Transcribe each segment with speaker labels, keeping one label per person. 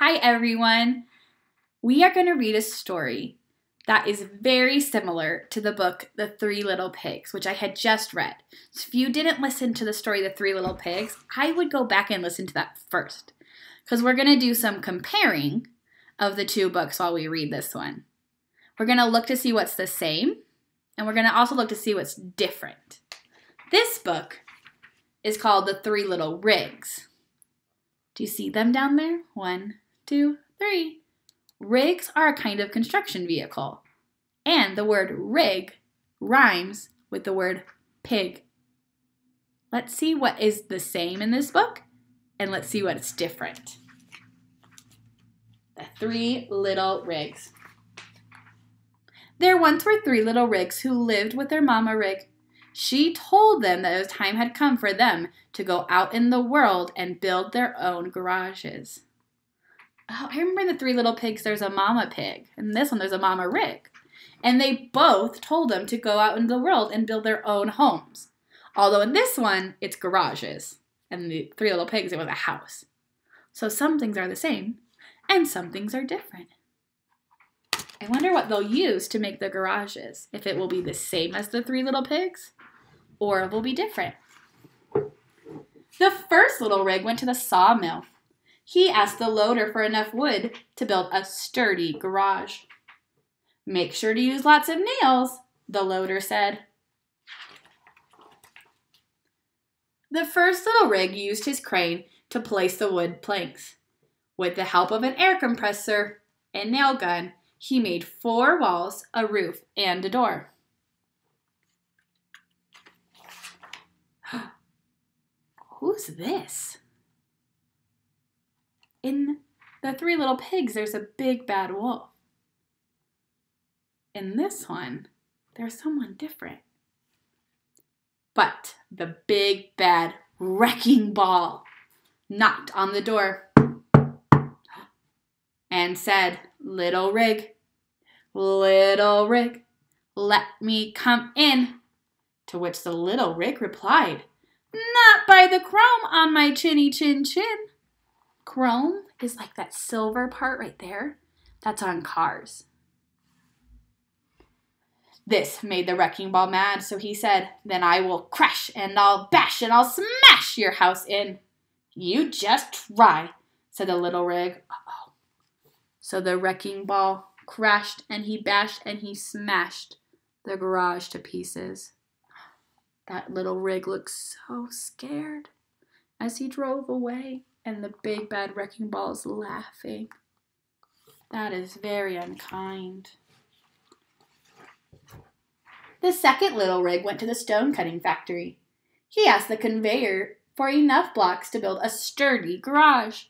Speaker 1: Hi everyone! We are going to read a story that is very similar to the book The Three Little Pigs, which I had just read. So if you didn't listen to the story The Three Little Pigs, I would go back and listen to that first, because we're going to do some comparing of the two books while we read this one. We're going to look to see what's the same, and we're going to also look to see what's different. This book is called The Three Little Rigs. Do you see them down there? 1, 2, 3. Rigs are a kind of construction vehicle, and the word rig rhymes with the word pig. Let's see what is the same in this book, and let's see what's different. The Three Little Rigs. There once were 3 little rigs who lived with their mama rig. She told them that the time had come for them to go out in the world and build their own garages. Oh, I remember in the 3 Little Pigs, there's a mama pig. And this one, there's a mama rig. And they both told them to go out into the world and build their own homes. Although in this one, it's garages. And the 3 Little Pigs, it was a house. So some things are the same, and some things are different. I wonder what they'll use to make the garages. If it will be the same as the 3 Little Pigs, or it will be different. The first little rig went to the sawmill. He asked the loader for enough wood to build a sturdy garage. Make sure to use lots of nails, the loader said. The first little rig used his crane to place the wood planks. With the help of an air compressor and nail gun, he made 4 walls, a roof, and a door. Who's this? In the 3 Little Pigs, there's a big bad wolf. In this one, there's someone different. But the big bad wrecking ball knocked on the door and said, "Little rig, let me come in." To which the little rig replied, "Not by the chrome on my chinny chin chin." Chrome is like that silver part right there. That's on cars. This made the wrecking ball mad, so he said, "Then I will crash and I'll bash and I'll smash your house in." "You just try," said the little rig. Uh-oh. So the wrecking ball crashed and he bashed and he smashed the garage to pieces. That little rig looked so scared as he drove away, and the big bad wrecking ball is laughing. That is very unkind. The second little rig went to the stone cutting factory. He asked the conveyor for enough blocks to build a sturdy garage.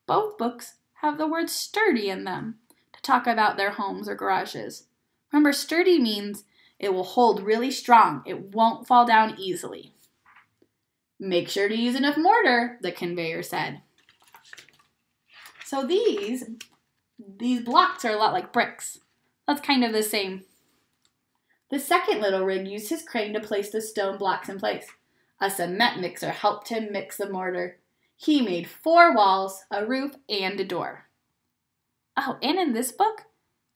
Speaker 1: Both books have the word sturdy in them to talk about their homes or garages. Remember, sturdy means it will hold really strong. It won't fall down easily. "Make sure to use enough mortar," the conveyor said. So these blocks are a lot like bricks. That's kind of the same. The second little rig used his crane to place the stone blocks in place. A cement mixer helped him mix the mortar. He made 4 walls, a roof, and a door. Oh, and in this book,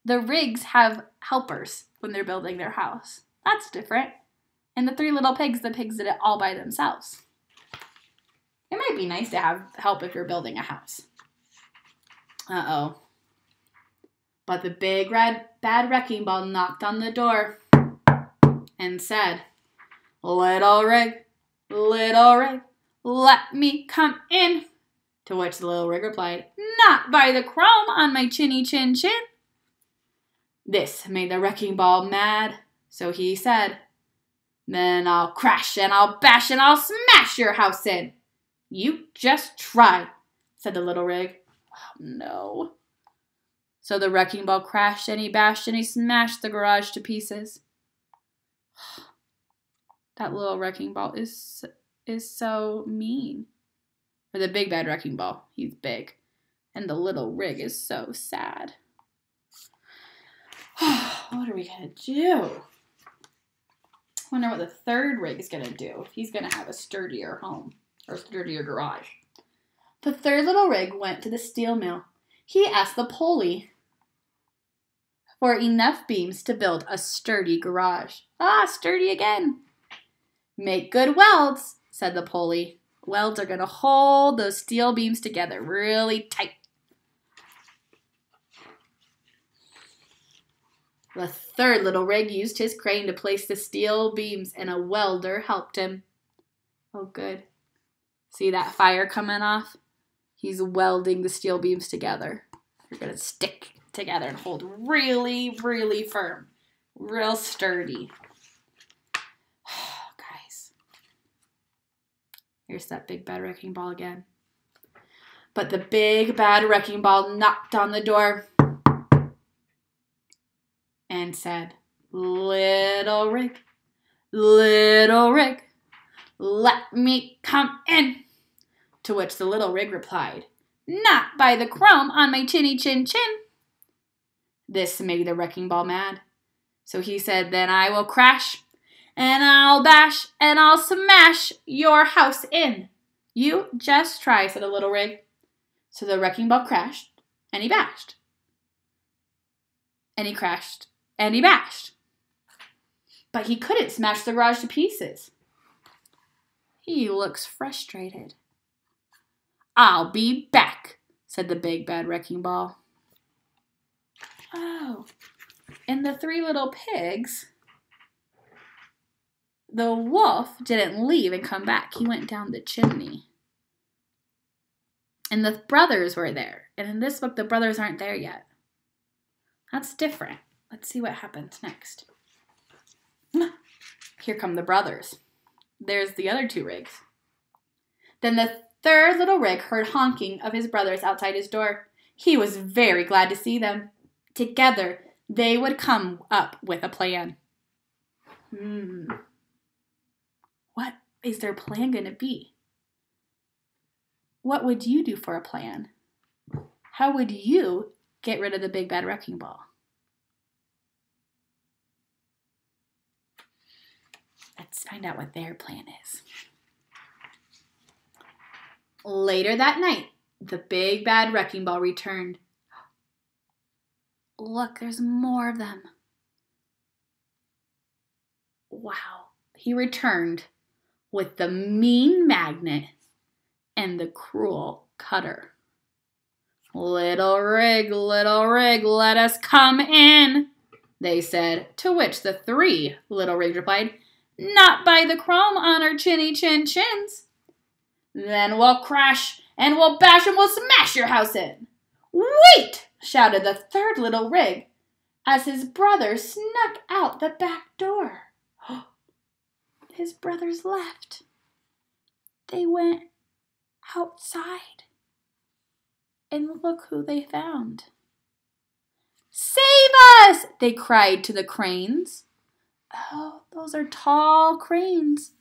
Speaker 1: the rigs have helpers when they're building their house. That's different. In the 3 Little Pigs, the pigs did it all by themselves. It might be nice to have help if you're building a house. Uh-oh. But the big bad wrecking ball knocked on the door and said, "Little rig, let me come in." To which the little rig replied, "Not by the chrome on my chinny chin chin." This made the wrecking ball mad, so he said, "Then I'll crash and I'll bash and I'll smash your house in." "You just try," said the little rig. Oh, no. So the wrecking ball crashed and he bashed and he smashed the garage to pieces. That little wrecking ball is so mean. Or the big bad wrecking ball, he's big. And the little rig is so sad. What are we going to do? I wonder what the third rig is going to do. If he's going to have a sturdier home or sturdier garage. The third little rig went to the steel mill. He asked the pulley for enough beams to build a sturdy garage. Ah, sturdy again. Make good welds, said the pulley. Welds are going to hold those steel beams together really tight. The third little rig used his crane to place the steel beams, and a welder helped him. Oh, good. See that fire coming off? He's welding the steel beams together. They're going to stick together and hold really, really firm. Real sturdy. Oh, guys. Here's that big bad wrecking ball again. But the big bad wrecking ball knocked on the door and said, little rig, let me come in. To which the little rig replied, not by the chrome on my chinny chin chin. This made the wrecking ball mad. So he said, then I will crash, and I'll bash, and I'll smash your house in. You just try, said the little rig. So the wrecking ball crashed, and he bashed. And he crashed, and he bashed. But he couldn't smash the garage to pieces. He looks frustrated. I'll be back, said the big bad wrecking ball. Oh, and the three little pigs, the wolf didn't leave and come back. He went down the chimney. And the brothers were there. And in this book, the brothers aren't there yet. That's different. Let's see what happens next. Here come the brothers. There's the other two rigs. Then the third little rig heard honking of his brothers outside his door. He was very glad to see them. Together, they would come up with a plan. What is their plan going to be? What would you do for a plan? How would you get rid of the big bad wrecking ball? Let's find out what their plan is. Later that night, the big bad wrecking ball returned. Look, there's more of them. Wow. He returned with the mean magnet and the cruel cutter. Little rig, let us come in, they said, to which the three little rigs replied, not by the chrome on our chinny chin chins. Then we'll crash and we'll bash and we'll smash your house in. Wait, shouted the third little rig as his brother snuck out the back door. His brothers left. They went outside. And look who they found. Save us! They cried to the cranes. Oh, those are tall cranes.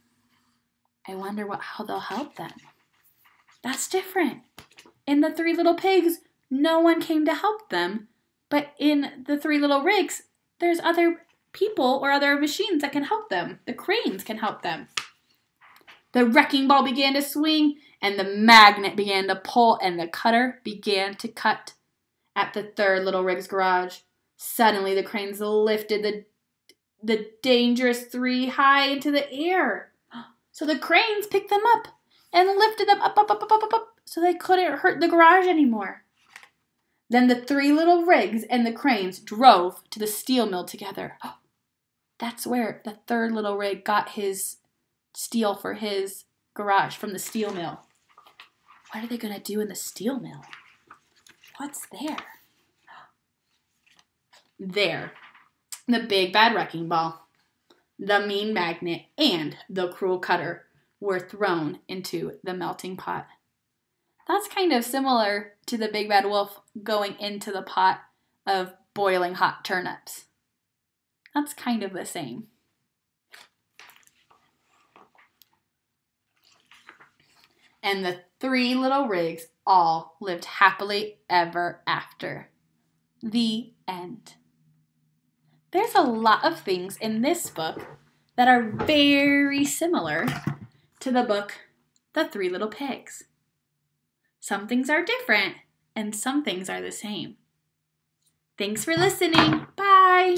Speaker 1: I wonder how they'll help them. That's different. In the three little pigs, no one came to help them. But in the three little rigs, there's other people or other machines that can help them. The cranes can help them. The wrecking ball began to swing, and the magnet began to pull, and the cutter began to cut at the third little rig's garage. Suddenly, the cranes lifted the dangerous three high into the air. So the cranes picked them up and lifted them up, so they couldn't hurt the garage anymore. Then the three little rigs and the cranes drove to the steel mill together. That's where the third little rig got his steel for his garage, from the steel mill. What are they going to do in the steel mill? What's there? There, the big bad wrecking ball, the mean magnet, and the cruel cutter were thrown into the melting pot. That's kind of similar to the big bad wolf going into the pot of boiling hot turnips. That's kind of the same. And the three little rigs all lived happily ever after. The end. There's a lot of things in this book that are very similar to the book The Three Little Pigs. Some things are different, and some things are the same. Thanks for listening. Bye!